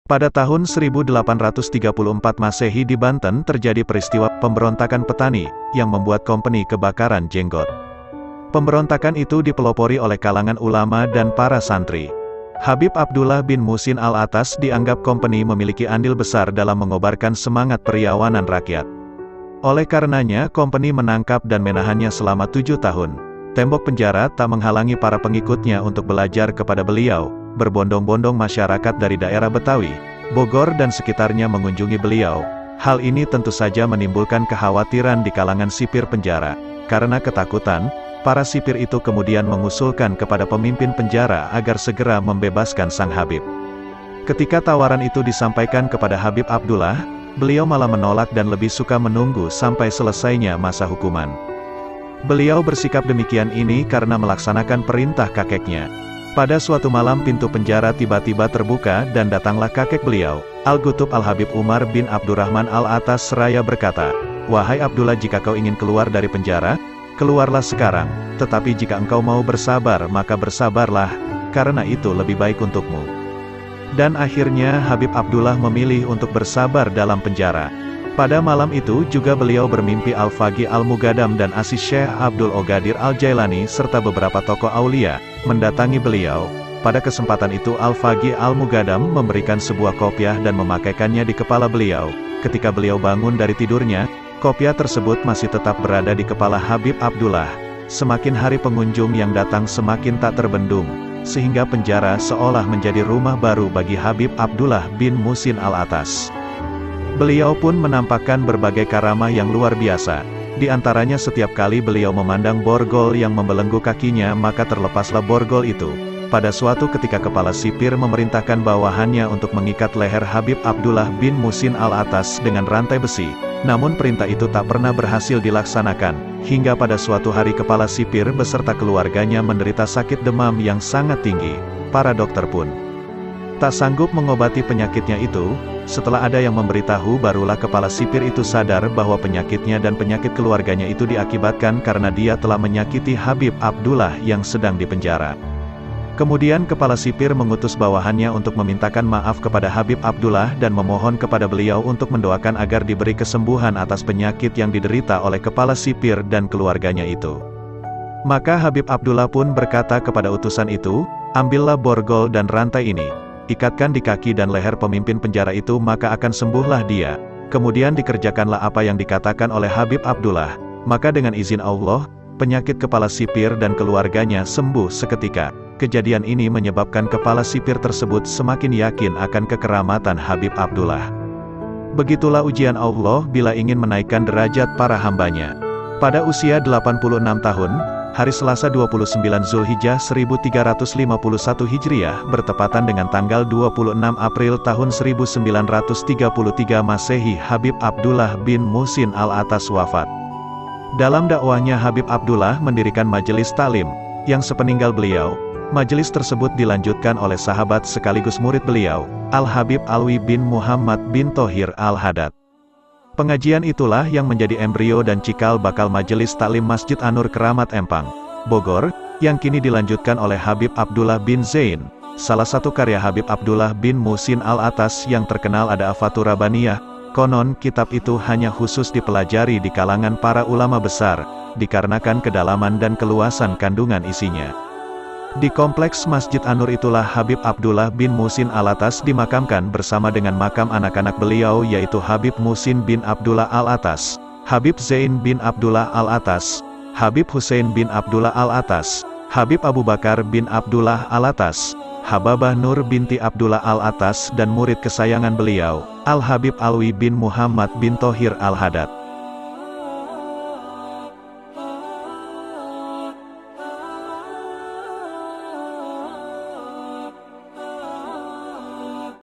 Pada tahun 1834 Masehi di Banten terjadi peristiwa pemberontakan petani, yang membuat kompeni kebakaran jenggot. Pemberontakan itu dipelopori oleh kalangan ulama dan para santri. Habib Abdullah bin Muhsin Al-Atas dianggap kompeni memiliki andil besar dalam mengobarkan semangat perlawanan rakyat. Oleh karenanya kompeni menangkap dan menahannya selama 7 tahun. Tembok penjara tak menghalangi para pengikutnya untuk belajar kepada beliau. Berbondong-bondong masyarakat dari daerah Betawi, Bogor dan sekitarnya mengunjungi beliau. Hal ini tentu saja menimbulkan kekhawatiran di kalangan sipir penjara. Karena ketakutan, para sipir itu kemudian mengusulkan kepada pemimpin penjara agar segera membebaskan sang Habib. Ketika tawaran itu disampaikan kepada Habib Abdullah, beliau malah menolak dan lebih suka menunggu sampai selesainya masa hukuman. Beliau bersikap demikian ini karena melaksanakan perintah kakeknya. Pada suatu malam pintu penjara tiba-tiba terbuka dan datanglah kakek beliau, Al-Gutub Al-Habib Umar bin Abdurrahman Al-Atas seraya berkata, "Wahai Abdullah, jika kau ingin keluar dari penjara, keluarlah sekarang, tetapi jika engkau mau bersabar maka bersabarlah, karena itu lebih baik untukmu." Dan akhirnya Habib Abdullah memilih untuk bersabar dalam penjara. Pada malam itu juga beliau bermimpi Al-Faqih Al-Mugadam dan Aziz Syekh Abdul Ogadir Al-Jailani serta beberapa tokoh aulia mendatangi beliau. Pada kesempatan itu Al-Faqih Al-Mugadam memberikan sebuah kopiah dan memakaikannya di kepala beliau. Ketika beliau bangun dari tidurnya, kopiah tersebut masih tetap berada di kepala Habib Abdullah. Semakin hari pengunjung yang datang semakin tak terbendung, sehingga penjara seolah menjadi rumah baru bagi Habib Abdullah bin Muhsin Al-Atas. Beliau pun menampakkan berbagai karamah yang luar biasa. Di antaranya setiap kali beliau memandang borgol yang membelenggu kakinya maka terlepaslah borgol itu. Pada suatu ketika kepala sipir memerintahkan bawahannya untuk mengikat leher Habib Abdullah bin Muhsin Al-Atas dengan rantai besi. Namun perintah itu tak pernah berhasil dilaksanakan, hingga pada suatu hari kepala sipir beserta keluarganya menderita sakit demam yang sangat tinggi. Para dokter pun tak sanggup mengobati penyakitnya itu. Setelah ada yang memberitahu barulah kepala sipir itu sadar bahwa penyakitnya dan penyakit keluarganya itu diakibatkan karena dia telah menyakiti Habib Abdullah yang sedang dipenjara. Kemudian kepala sipir mengutus bawahannya untuk memintakan maaf kepada Habib Abdullah dan memohon kepada beliau untuk mendoakan agar diberi kesembuhan atas penyakit yang diderita oleh kepala sipir dan keluarganya itu. Maka Habib Abdullah pun berkata kepada utusan itu, "Ambillah borgol dan rantai ini, ikatkan di kaki dan leher pemimpin penjara itu maka akan sembuhlah dia." Kemudian dikerjakanlah apa yang dikatakan oleh Habib Abdullah. Maka dengan izin Allah, penyakit kepala sipir dan keluarganya sembuh seketika. Kejadian ini menyebabkan kepala sipir tersebut semakin yakin akan kekeramatan Habib Abdullah. Begitulah ujian Allah bila ingin menaikkan derajat para hambanya. Pada usia 86 tahun, hari Selasa 29 Zulhijjah 1351 Hijriah bertepatan dengan tanggal 26 April tahun 1933 Masehi, Habib Abdullah bin Muhsin Al-Atas wafat. Dalam dakwahnya Habib Abdullah mendirikan majelis taklim, yang sepeninggal beliau, majelis tersebut dilanjutkan oleh sahabat sekaligus murid beliau, Al-Habib Alwi bin Muhammad bin Thohir Al-Haddad. Pengajian itulah yang menjadi embrio dan cikal bakal majelis taklim Masjid An-Nur Keramat Empang, Bogor, yang kini dilanjutkan oleh Habib Abdullah bin Zain. Salah satu karya Habib Abdullah bin Muhsin Al-Atas yang terkenal ada Afatur Rabbaniyah. Konon kitab itu hanya khusus dipelajari di kalangan para ulama besar, dikarenakan kedalaman dan keluasan kandungan isinya. Di kompleks Masjid An-Nur itulah Habib Abdullah bin Muhsin Al-Atas dimakamkan bersama dengan makam anak-anak beliau yaitu Habib Muhsin bin Abdullah Al-Atas, Habib Zain bin Abdullah Al-Atas, Habib Husain bin Abdullah Al-Atas, Habib Abu Bakar bin Abdullah Al-Atas, Hababah Nur binti Abdullah Al-Atas dan murid kesayangan beliau, Al-Habib Alwi bin Muhammad bin Thohir Al-Haddad.